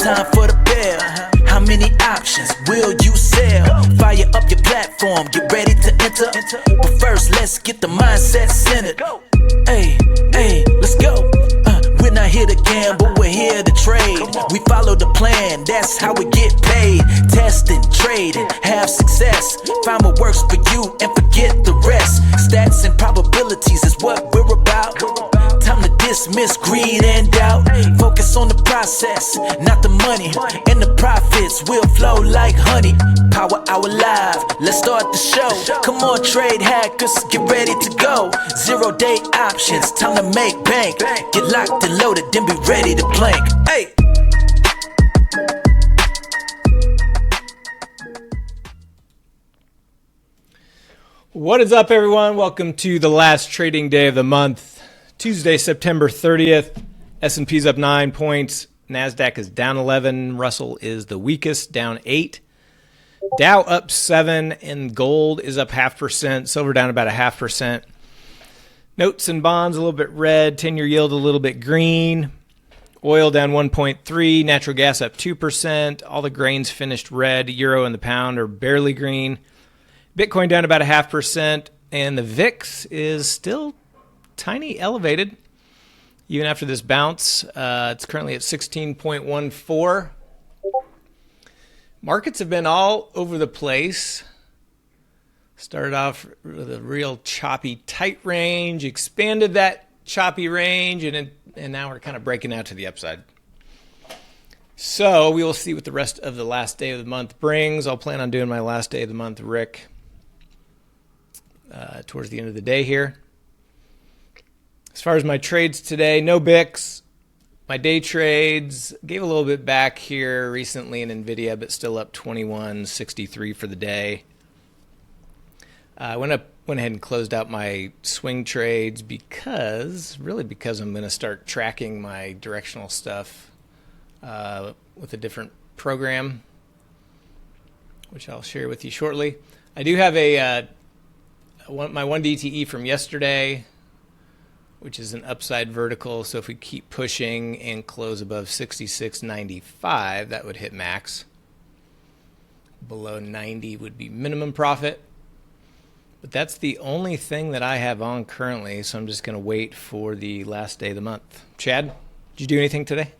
time for the bell. How many options will you sell? Fire up your platform, get ready to enter. But first, let's get the mindset centered. Hey, let's go. We're not here to gamble, we're here to trade. We follow the plan, that's how we get paid. Testing, trading, have success. Find what works for you and forget the rest. Stats and probabilities is what we're about. Time to dismiss greed and doubt. Focus on the process, not the money. And the profits will flow like honey. Power Hour Live, let's start the show. Come on, trade hackers, get ready to go. 0-day options, time to make bank. Get locked and loaded, then be ready to blank. Hey! What is up, everyone? Welcome to the last trading day of the month, Tuesday, September 30th. S&P's up 9 points. NASDAQ is down 11. Russell is the weakest, down 8. Dow up 7, and gold is up 0.5%. Silver down about 0.5%. Notes and bonds a little bit red. 10-year yield a little bit green. Oil down 1.3. Natural gas up 2%. All the grains finished red. Euro and the pound are barely green. Bitcoin down about 0.5%, and the VIX is still tiny elevated. Even after this bounce, it's currently at 16.14. Markets have been all over the place. Started off with a real choppy, tight range, expanded that choppy range, and now we're kind of breaking out to the upside. So we will see what the rest of the last day of the month brings. I'll plan on doing my last day of the month, Rick, towards the end of the day here. As far as my trades today, no BICs. My day trades gave a little bit back here recently in NVIDIA, but still up 21.63 for the day. I went ahead and closed out my swing trades because I'm going to start tracking my directional stuff with a different program, which I'll share with you shortly. I do have my one DTE from yesterday, which is an upside vertical. So if we keep pushing and close above 66.95, that would hit max. Below 90 would be minimum profit. But that's the only thing that I have on currently, so I'm just going to wait for the last day of the month. Chad, did you do anything today?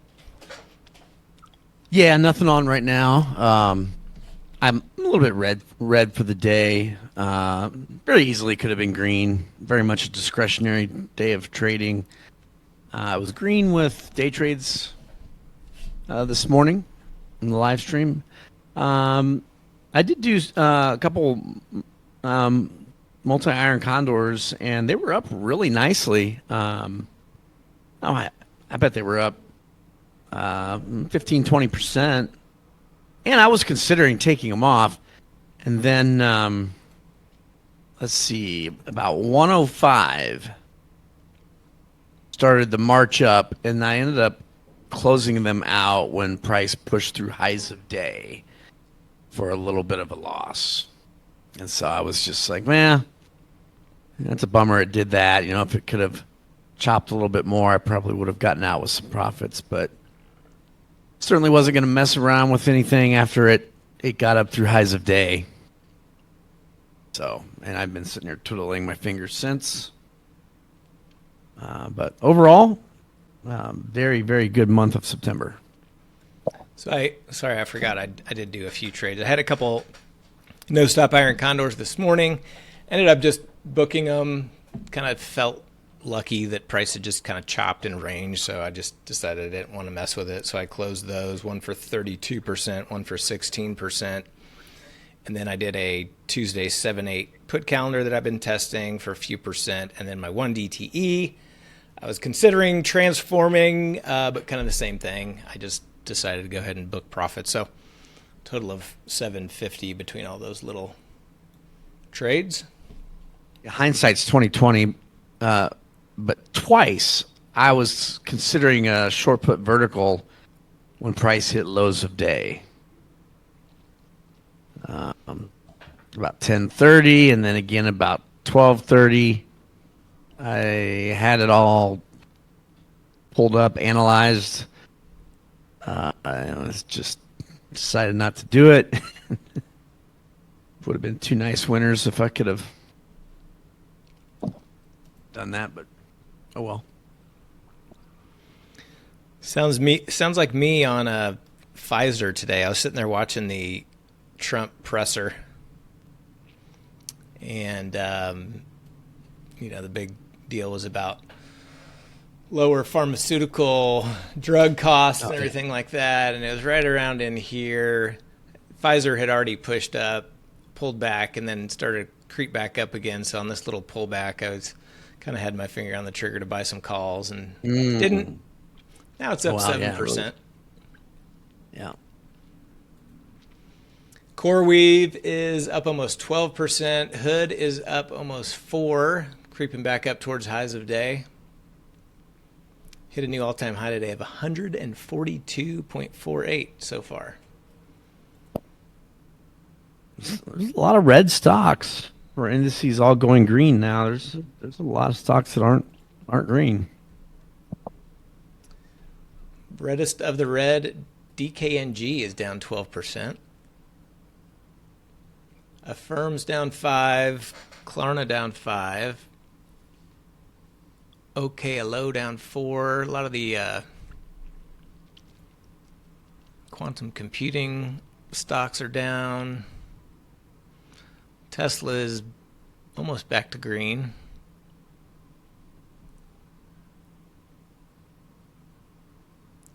Yeah, nothing on right now. I'm a little bit red for the day. Very easily could have been green. Very much a discretionary day of trading. I was green with day trades this morning in the live stream. I did do a couple multi-iron condors, and they were up really nicely. I bet they were up 15-20%. And I was considering taking them off. And then, let's see, about 105 started the march up, and I ended up closing them out when price pushed through highs of day for a little bit of a loss. And so I was just like, man, that's a bummer it did that. You know, if it could have chopped a little bit more, I probably would have gotten out with some profits. But certainly wasn't going to mess around with anything after it got up through highs of day. So, and I've been sitting here twiddling my fingers since. But overall, very, very good month of September. So I forgot. I did do a few trades. I had a couple no-stop iron condors this morning. Ended up just booking them. Kind of felt lucky that price had just kind of chopped in range, so I just decided I didn't want to mess with it. So I closed those, one for 32%, one for 16%. And then I did a Tuesday 7-8 put calendar that I've been testing for a few percent. And then my one DTE, I was considering transforming, but kind of the same thing. I just decided to go ahead and book profit. So total of 750 between all those little trades. Hindsight's 2020. But twice I was considering a short put vertical when price hit lows of day. About 10:30 and then again about 12:30. I had it all pulled up, analyzed. I was just decided not to do it. Would have been two nice winners if I could have done that, but oh well. Sounds like me on a Pfizer today. I was sitting there watching the Trump presser, and the big deal was about lower pharmaceutical drug costs and everything like that. And it was right around in here. Pfizer had already pushed up, pulled back, and then started to creep back up again. So on this little pullback, I was kind of had my finger on the trigger to buy some calls and didn't. Now it's up 7%. Yeah. CoreWeave is up almost 12%. Hood is up almost 4%, creeping back up towards highs of day. Hit a new all-time high today of 142.48 so far. There's a lot of red stocks or indices all going green now. There's a lot of stocks that aren't green. Reddest of the red, DKNG is down 12%. Affirm's down 5%. Klarna down 5%. OKLO down 4%. A lot of the quantum computing stocks are down. Tesla is almost back to green.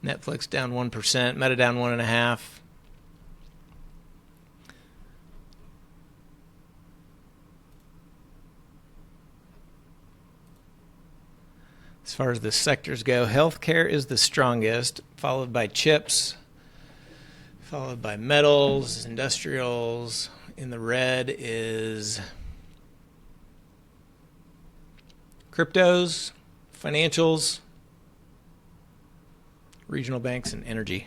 Netflix down 1%. Meta down 1.5%. As far as the sectors go, healthcare is the strongest, followed by chips, followed by metals, industrials. In the red is cryptos, financials, regional banks, and energy.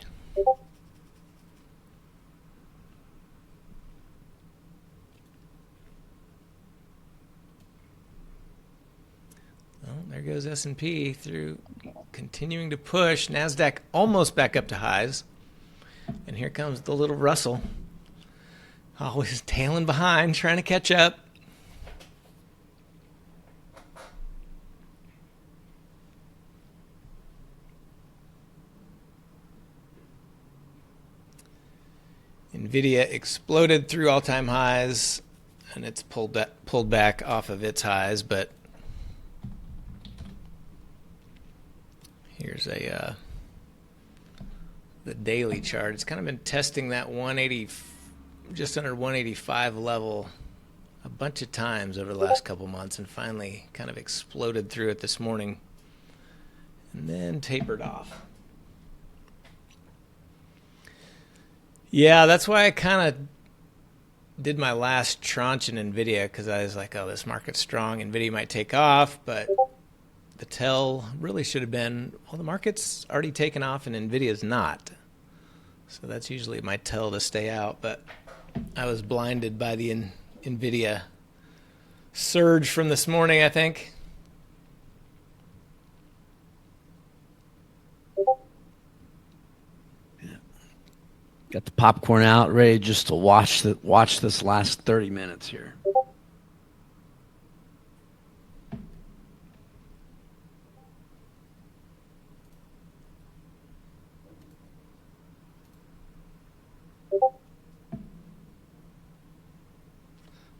Well, there goes S&P through continuing to push. NASDAQ almost back up to highs. And here comes the little Russell. Always tailing behind, trying to catch up. NVIDIA exploded through all-time highs, and it's pulled back off of its highs, but here's the daily chart. It's kind of been testing that 180, just under 185 level a bunch of times over the last couple months, and finally kind of exploded through it this morning and then tapered off. Yeah, that's why I kind of did my last tranche in NVIDIA, because I was like, oh, this market's strong. NVIDIA might take off, but the tell really should have been, well, the market's already taken off and NVIDIA's not. So that's usually my tell to stay out, but I was blinded by the NVIDIA surge from this morning, I think. Got the popcorn out, ready just to watch this last 30 minutes here.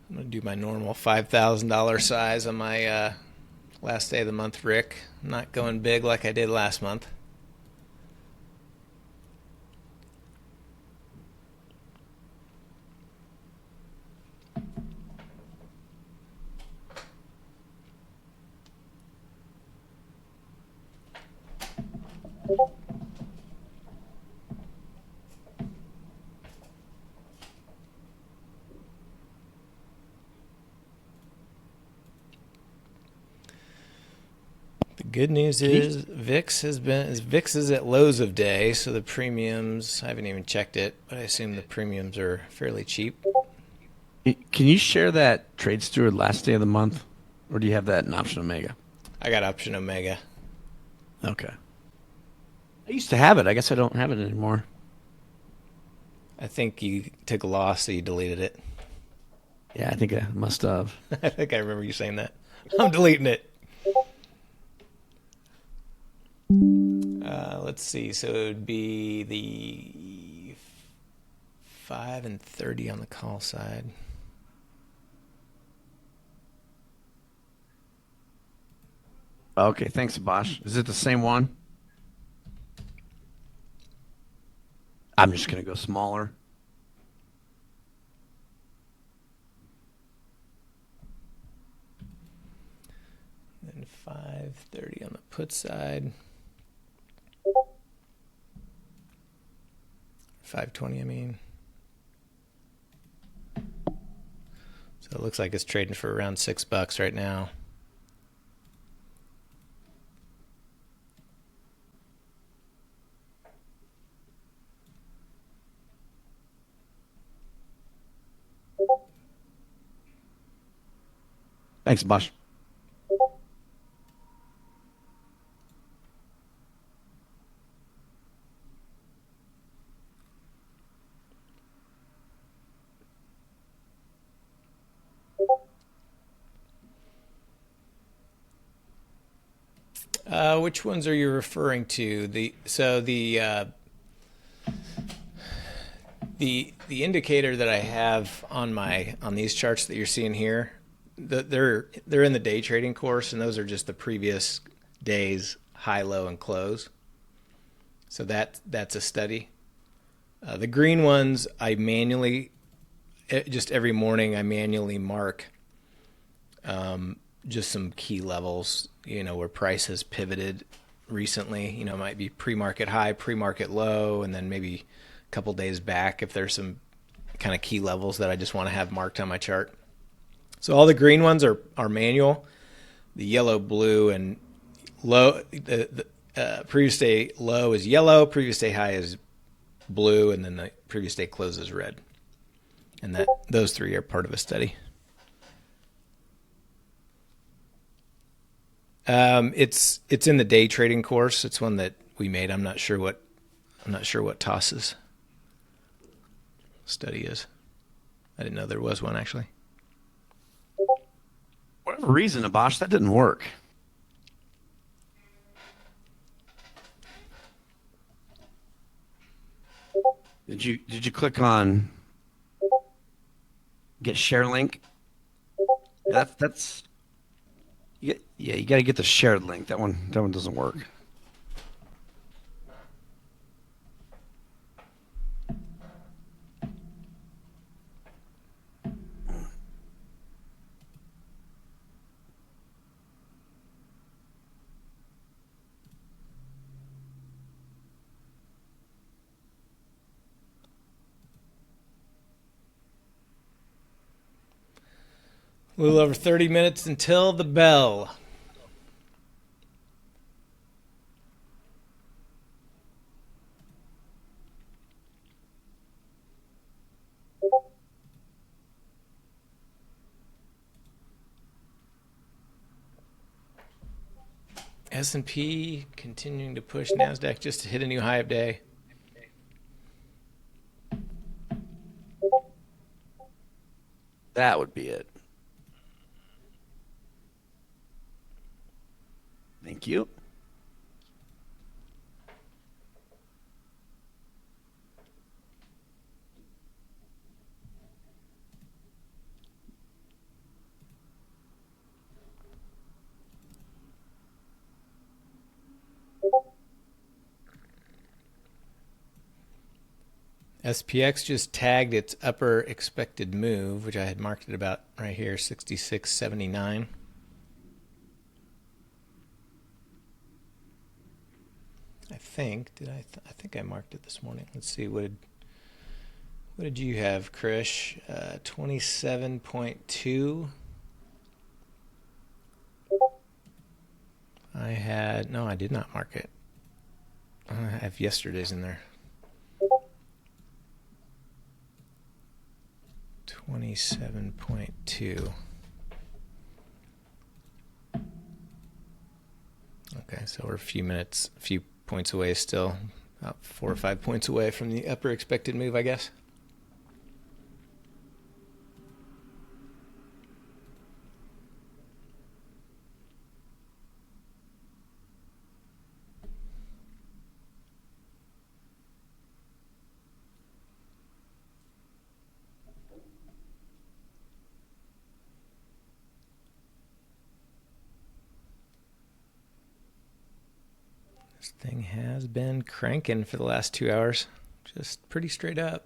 I'm going to do my normal $5,000 size on my last day of the month, Rick. I'm not going big like I did last month. The good news is VIX is at lows of day, so the premiums, I haven't even checked it, but I assume the premiums are fairly cheap. Can you share that trade steward last day of the month, or do you have that in option omega? I got option omega. Okay. I used to have it. I guess I don't have it anymore. I think you took a loss, so you deleted it. Yeah, I think I must have. I think I remember you saying that. I'm deleting it. Let's see. So it would be the 5 and 30 on the call side. Okay, thanks, Bosch. Is it the same one? I'm just going to go smaller. Then 530 on the put side. 520, I mean. So it looks like it's trading for around $6 right now. Thanks, Bosch. Which ones are you referring to? The indicator that I have on these charts that you're seeing here, they're in the day trading course, and those are just the previous day's high, low, and close. So that's a study. The green ones I manually, just every morning I manually mark just some key levels, where price has pivoted recently. It might be pre-market high, pre-market low, and then maybe a couple days back if there's some kind of key levels that I just want to have marked on my chart. So all the green ones are manual. The yellow, blue, and low, the previous day low is yellow, previous day high is blue, and then the previous day close is red. And those three are part of a study. It's in the day trading course. It's one that we made. I'm not sure what Toss's study is. I didn't know there was one, actually. Whatever reason, Bosch, that didn't work. Did you click on get share link? That's yeah, you got to get the shared link. That one doesn't work. A little over 30 minutes until the bell. S&P continuing to push NASDAQ just to hit a new high of day. That would be it. Thank you. SPX just tagged its upper expected move, which I had marked it about right here, 66.79. I think I think I marked it this morning. Let's see, what did you have, Krish? 27.2. I did not mark it. I have yesterday's in there. 27.2. Okay, so we're a few points away still. About 4 or 5 points away from the upper expected move, I guess. This thing has been cranking for the last 2 hours. Just pretty straight up.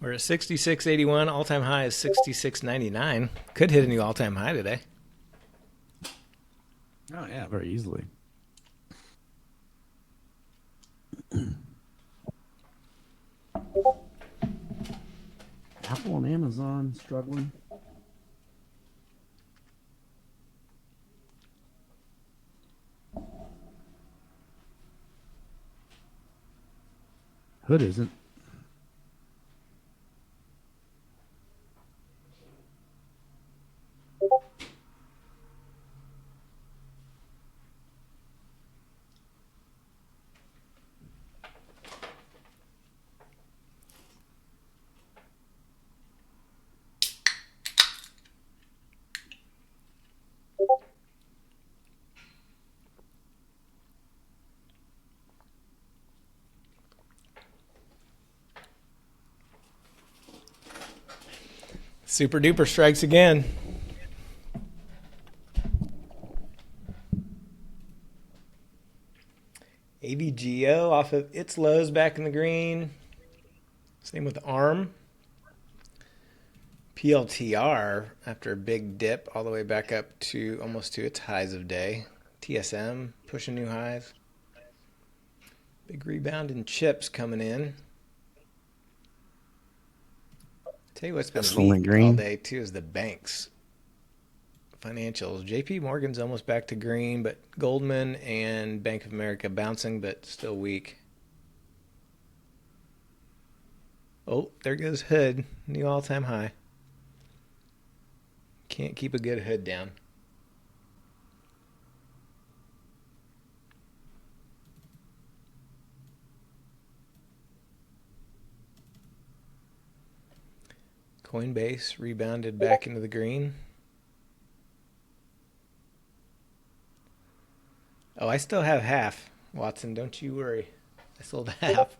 We're at 66.81. All-time high is 66.99. Could hit a new all-time high today. Oh, yeah, very easily. Apple and Amazon struggling. Hood isn't. Super duper strikes again. AVGO off of its lows back in the green. Same with ARM. PLTR after a big dip all the way back up to almost to its highs of day. TSM pushing new highs. Big rebound in chips coming in. Tell you what's been weak all day too is the banks. Financials. JP Morgan's almost back to green, but Goldman and Bank of America bouncing, but still weak. Oh, there goes Hood. New all-time high. Can't keep a good Hood down. Coinbase rebounded back into the green. Oh, I still have half, Watson. Don't you worry. I sold half.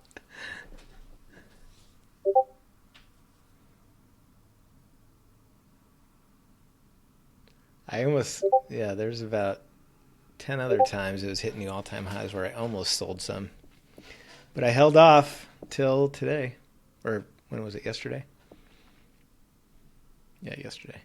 There's about 10 other times it was hitting the all-time highs where I almost sold some. But I held off till today. Or when was it, yesterday? Yeah, yesterday.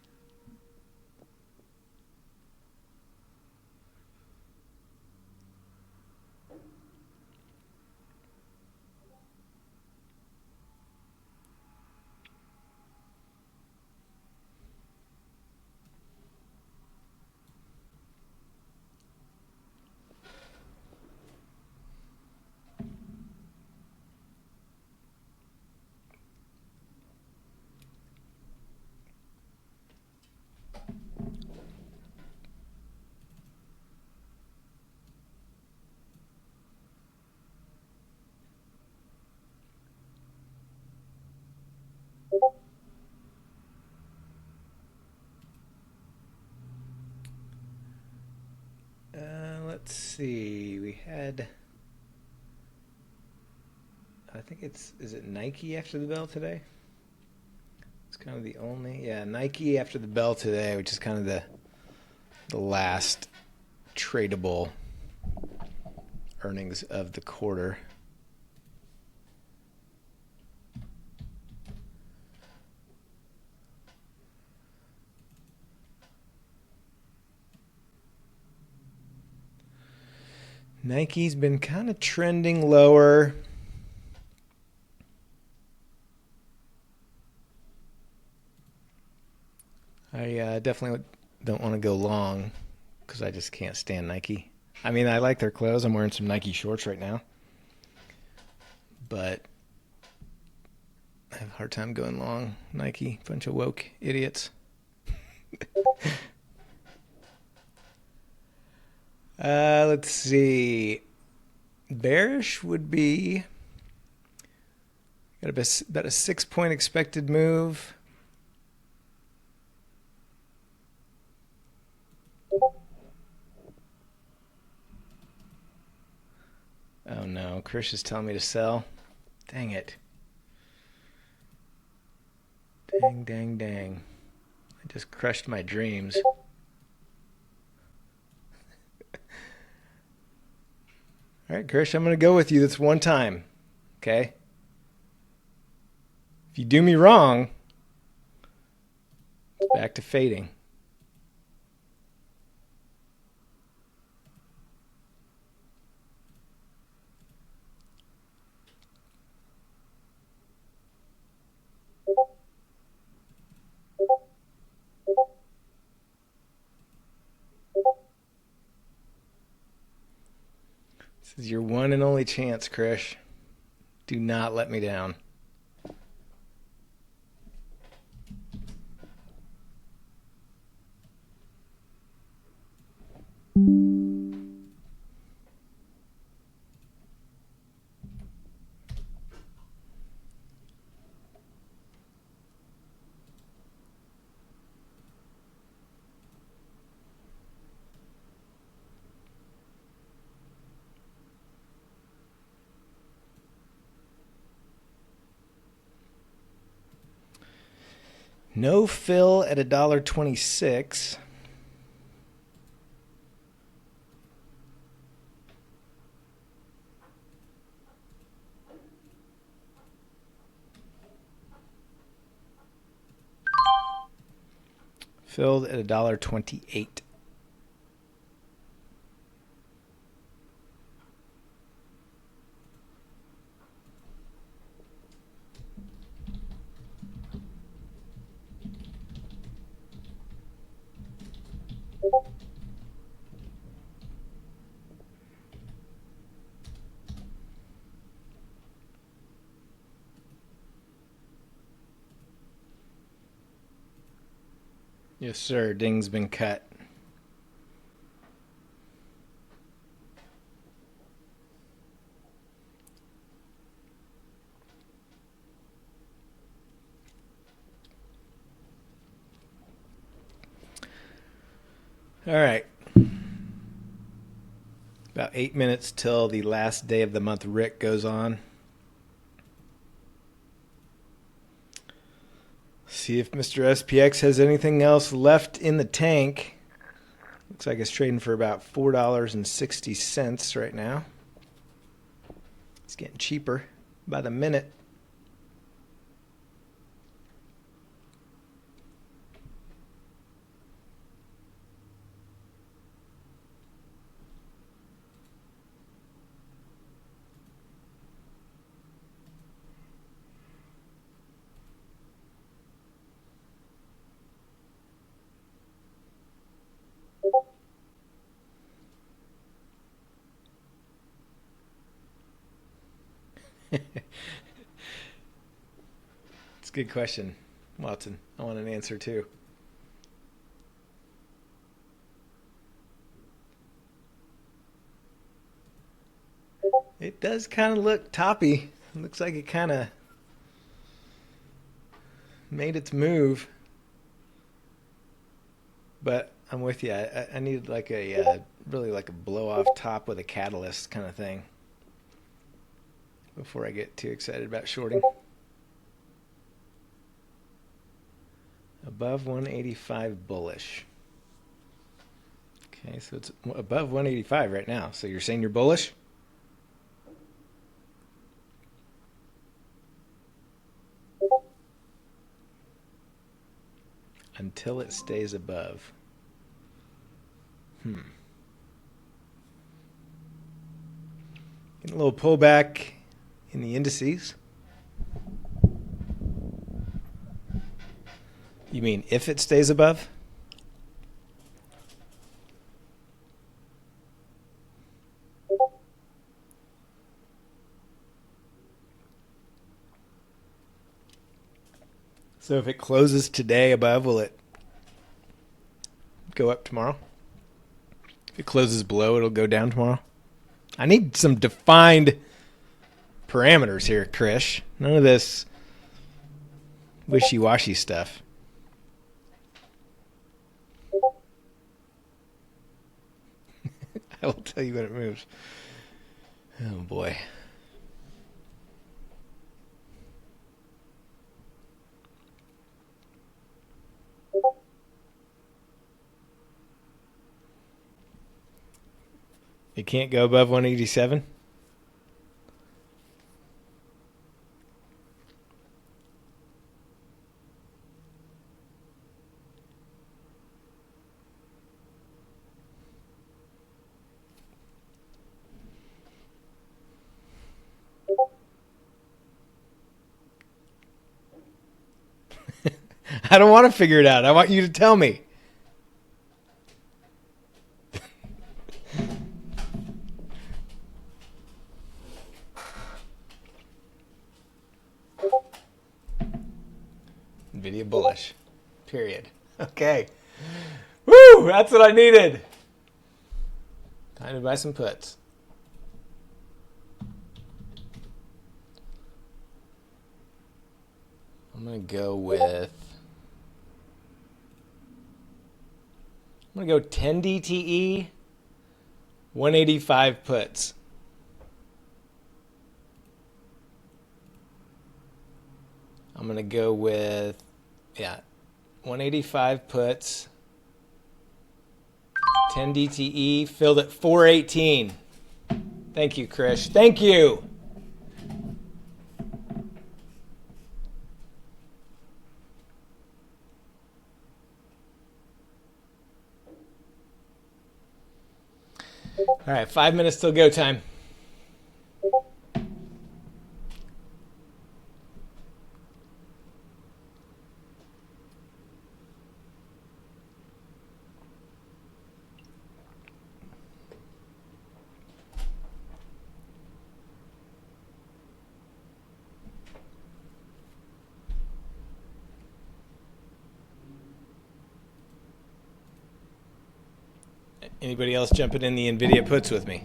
Let's see. We had, I think is it Nike after the bell today? It's kind of the only, Nike after the bell today, which is kind of the last tradable earnings of the quarter. Nike's been kind of trending lower. I definitely don't want to go long because I just can't stand Nike. I mean, I like their clothes. I'm wearing some Nike shorts right now. But I have a hard time going long. Nike, bunch of woke idiots. Let's see. Bearish would be got about a 6-point expected move. Oh no, Chris is telling me to sell. Dang it. Dang, dang, dang. I just crushed my dreams. All right, Chris, I'm going to go with you this one time. Okay? If you do me wrong, it's back to fading. This is your one and only chance, Krish. Do not let me down. No fill at $1.26. Filled at $1.28. Yes, sir. Ding's been cut. All right. About 8 minutes till the last day of the month Rick goes on. See if Mr. SPX has anything else left in the tank. Looks like it's trading for about $4.60 right now. It's getting cheaper by the minute. It's a good question, Watson. I want an answer too. It does kind of look toppy. It looks like it kind of made its move. But I'm with you. I need like a really like a blow off top with a catalyst kind of thing before I get too excited about shorting. Above 185 bullish. Okay, so it's above 185 right now. So you're saying you're bullish? Until it stays above. Getting a little pullback in the indices. You mean if it stays above? So if it closes today above, will it go up tomorrow? If it closes below, it'll go down tomorrow? I need some defined parameters here, Krish. None of this wishy-washy stuff. I will tell you when it moves. Oh, boy. It can't go above 187? I don't want to figure it out. I want you to tell me. NVIDIA bullish. Period. Okay. Woo! That's what I needed. Time to buy some puts. I'm going to go with... I'm going to go 10 DTE, 185 puts. I'm going to go with, 185 puts, 10 DTE, filled at 418. Thank you, Krish. Thank you. All right, 5 minutes till go time. Anybody else jumping in the NVIDIA puts with me?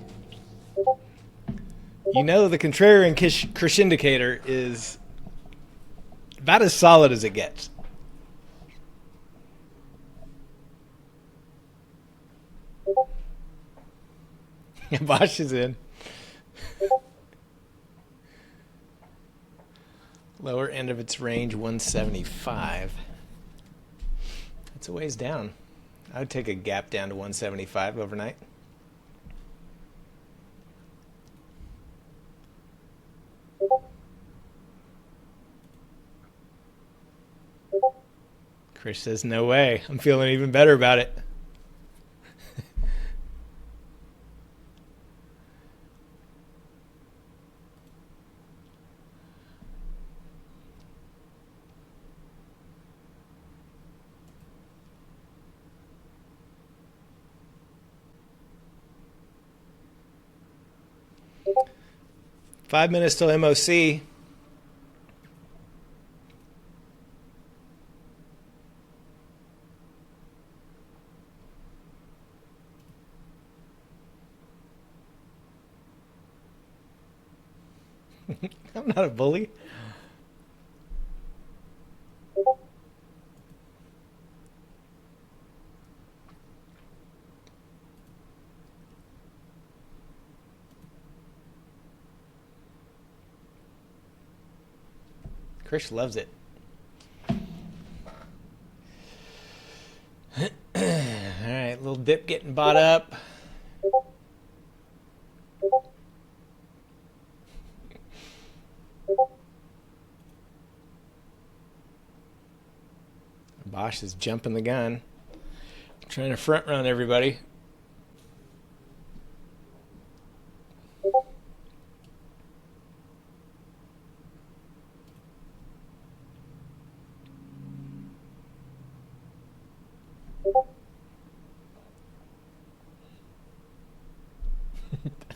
You know the contrarian Krish indicator is about as solid as it gets. Bosch is in. Lower end of its range, 175. That's a ways down. I would take a gap down to 175 overnight. Chris says, no way. I'm feeling even better about it. Five minutes till MOC. I'm not a bully. Krish loves it. All right, little dip getting bought up. Bosch is jumping the gun. Trying to front run everybody.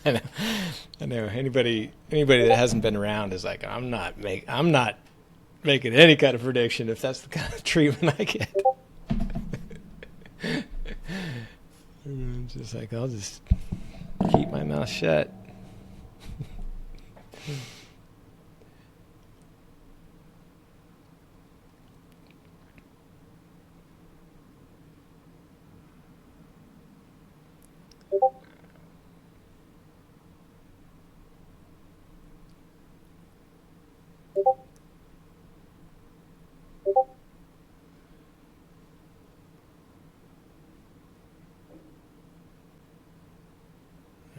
I know. Anybody that hasn't been around is like, I'm not making any kind of prediction if that's the kind of treatment I get. I'm just like, I'll just keep my mouth shut.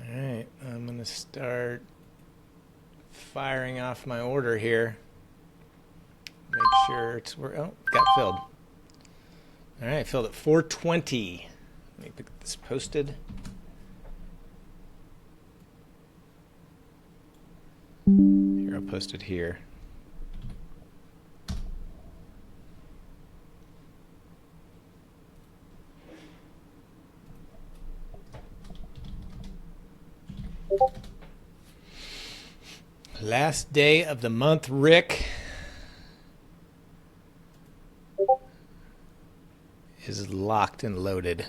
Alright, I'm going to start firing off my order here. Make sure it's got filled. Alright, filled at 420. Let me pick this posted. Here, I'll post it here. Last day of the month, Rick, is locked and loaded.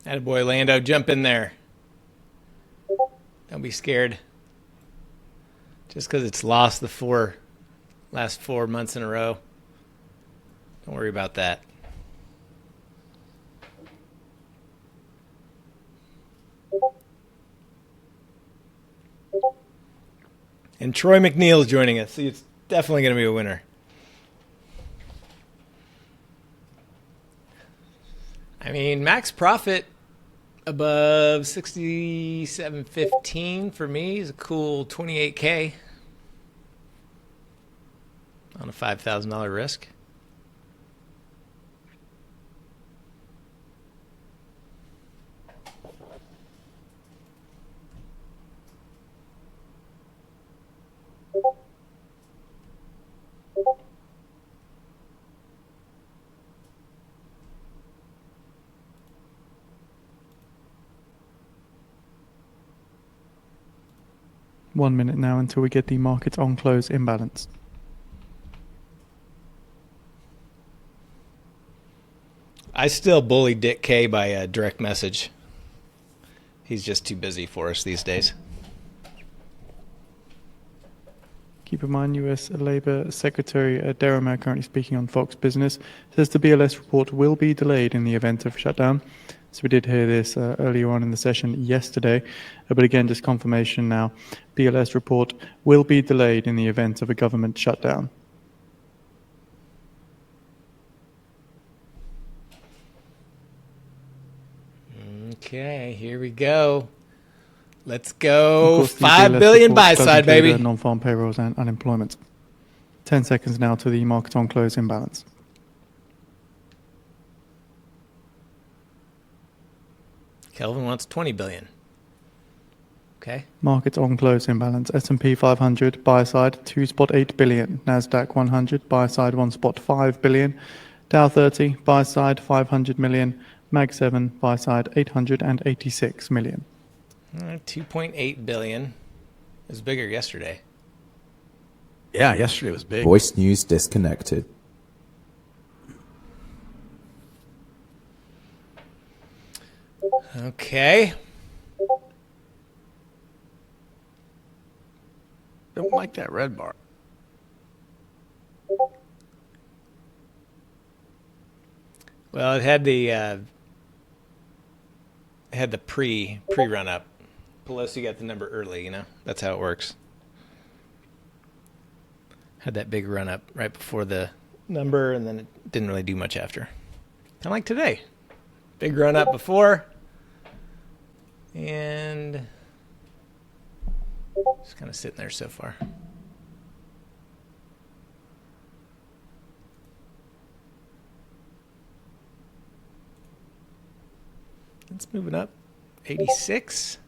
Attaboy, Lando, jump in there. Don't be scared. Just because it's lost the last 4 months in a row. Don't worry about that. And Troy McNeil's joining us. It's definitely going to be a winner. I mean, max profit above 67.15 for me is a cool 28K on a $5,000 risk. One minute now until we get the market on close imbalance. I still bully Dick K by direct message. He's just too busy for us these days. Keep in mind, U.S. Labor Secretary Derrimer, currently speaking on Fox Business, says the BLS report will be delayed in the event of shutdown. So we did hear this earlier on in the session yesterday, but again, just confirmation now. BLS report will be delayed in the event of a government shutdown. Okay, here we go. Let's go. Of course, the 5 BLS billion report buy does side, include, baby. Non-farm payrolls and unemployment. 10 seconds now to the market on close imbalance. Kelvin wants 20 billion. Okay. Market on close imbalance. S&P 500 buy side 2.8 billion. Nasdaq 100 buy side 1.5 billion. Dow 30 buy side 500 million. Mag 7 buy side 886 million. 2.8 billion. It was bigger yesterday. Yeah, yesterday was big. Voice news disconnected. Okay. Don't like that red bar. Well, it had the pre-run up. Pelosi got the number early, you know. That's how it works. Had that big run up right before the number, and then it didn't really do much after. Kind of like today. Big run up before, and just kind of sitting there so far. It's moving up. 86.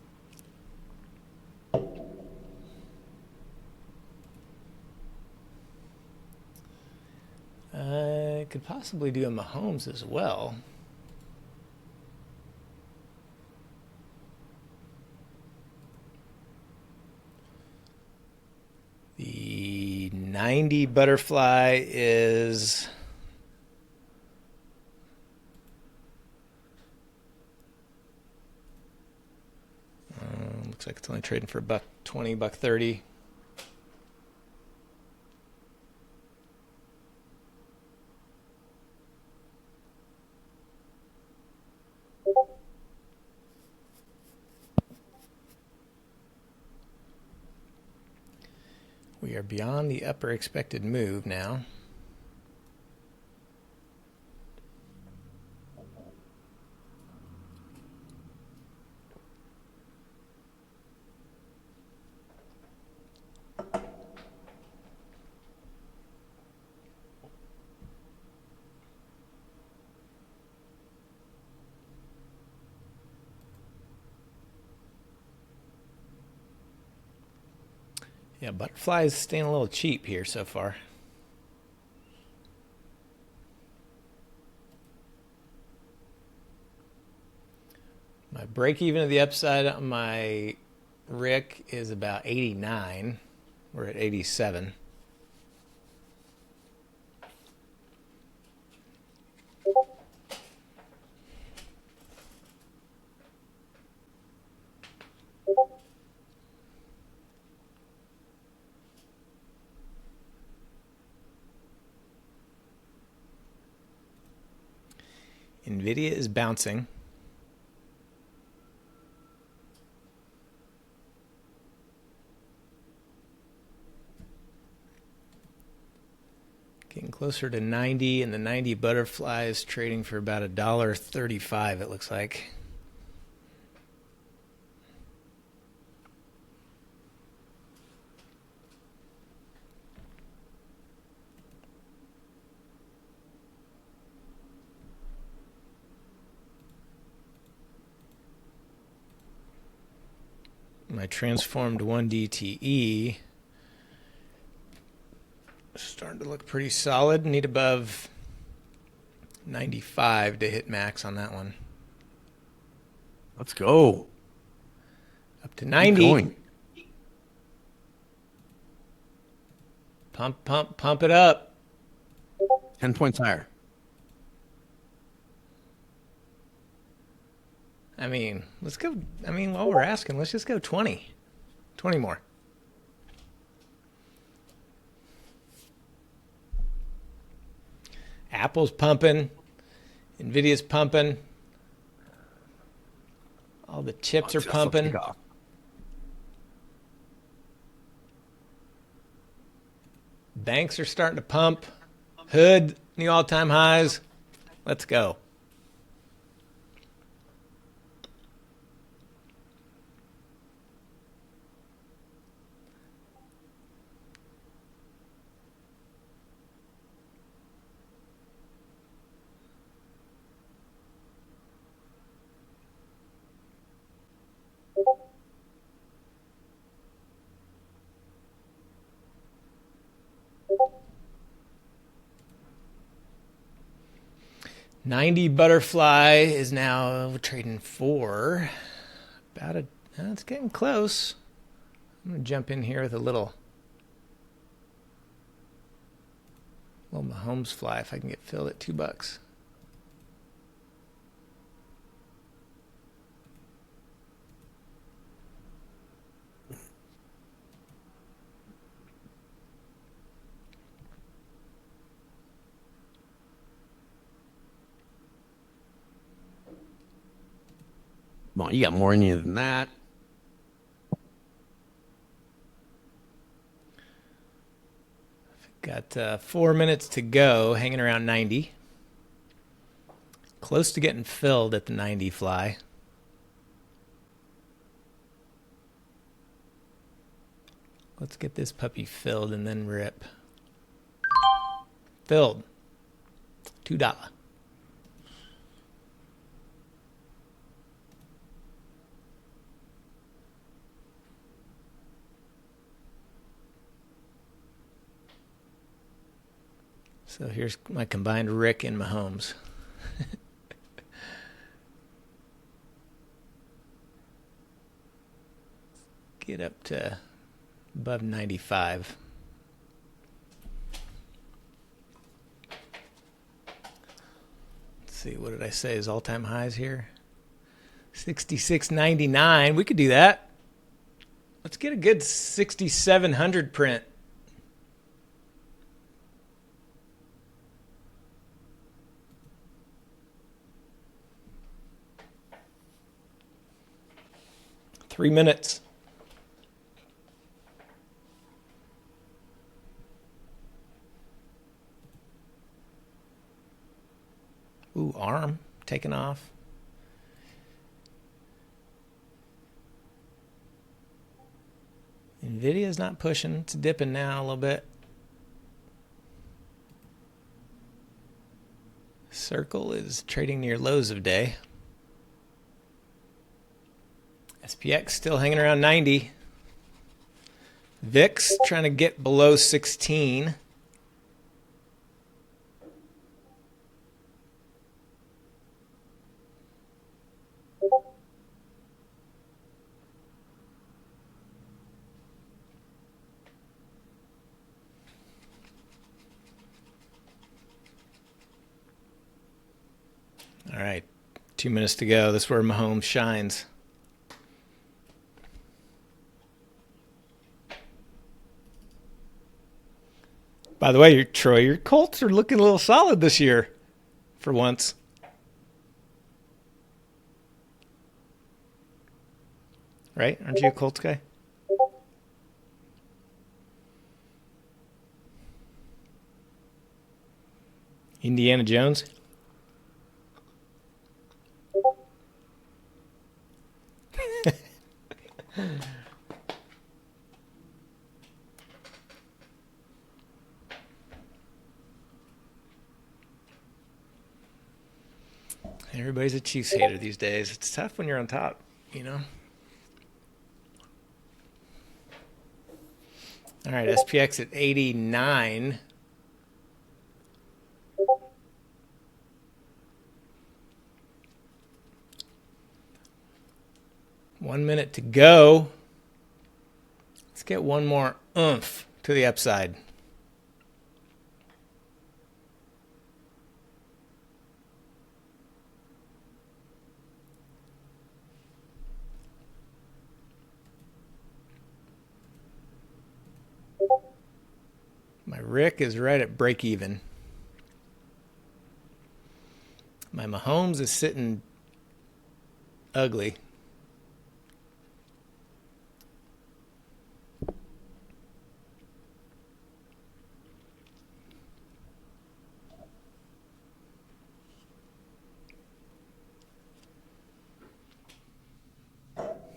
could possibly do a Mahomes as well. The 90 butterfly is looks like it's only trading for $1.20, $1.30. We are beyond the upper expected move now. Yeah, butterfly is staying a little cheap here so far. My break even to the upside on my Rick is about 89. We're at 87. NVIDIA is bouncing. Getting closer to 90, and the 90 butterfly is trading for about $1.35, it looks like. My transformed 1 DTE starting to look pretty solid. Need above 95 to hit max on that one. Let's go. Up to 90. Keep going. Pump, pump, pump it up. 10 points higher. I mean, let's go. I mean, while we're asking, let's just go 20. 20 more. Apple's pumping. NVIDIA's pumping. All the chips are pumping. Banks are starting to pump. Hood, new all-time highs. Let's go. $90 butterfly is now trading for about a. It's getting close. I'm gonna jump in here with a little Mahomes fly if I can get filled at $2. Come on, you got more in you than that. Got 4 minutes to go, hanging around 90. Close to getting filled at the 90 fly. Let's get this puppy filled and then rip. Filled. $2. So here's my combined Rick and Mahomes. Get up to above 95. Let's see, what did I say is all-time highs here? 66.99. We could do that. Let's get a good 6,700 print. Three minutes. Ooh, arm taken off. Nvidia's not pushing. It's dipping now a little bit. Circle is trading near lows of day. SPX still hanging around 90. VIX trying to get below 16. All right, 2 minutes to go. This is where Mahomes shines. By the way, Troy, your Colts are looking a little solid this year, for once. Right? Aren't you a Colts guy? Indiana Jones? Everybody's a Chiefs hater these days. It's tough when you're on top, you know? All right, SPX at 89. One minute to go. Let's get one more oomph to the upside. My Rick is right at break even. My Mahomes is sitting ugly.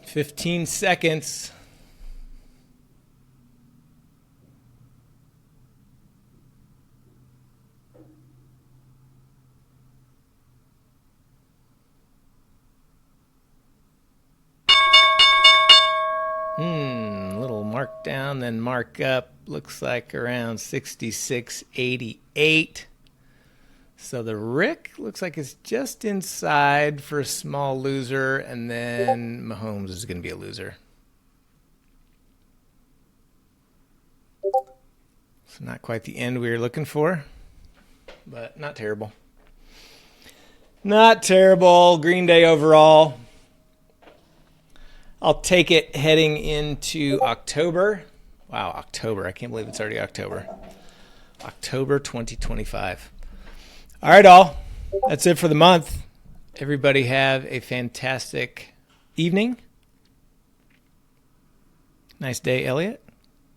"15 seconds. Little mark down, then mark up. Looks like around 66.88. So the Rick looks like it's just inside for a small loser, and then Mahomes is going to be a loser. It's not quite the end we were looking for, but not terrible. Not terrible. Green Day overall. I'll take it heading into October. Wow, October. I can't believe it's already October. October 2025. All right, all. That's it for the month. Everybody have a fantastic evening. Nice day, Elliot.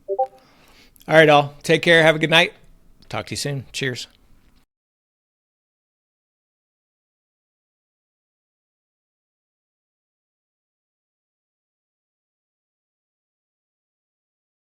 All right, all. Take care. Have a good night. Talk to you soon. Cheers.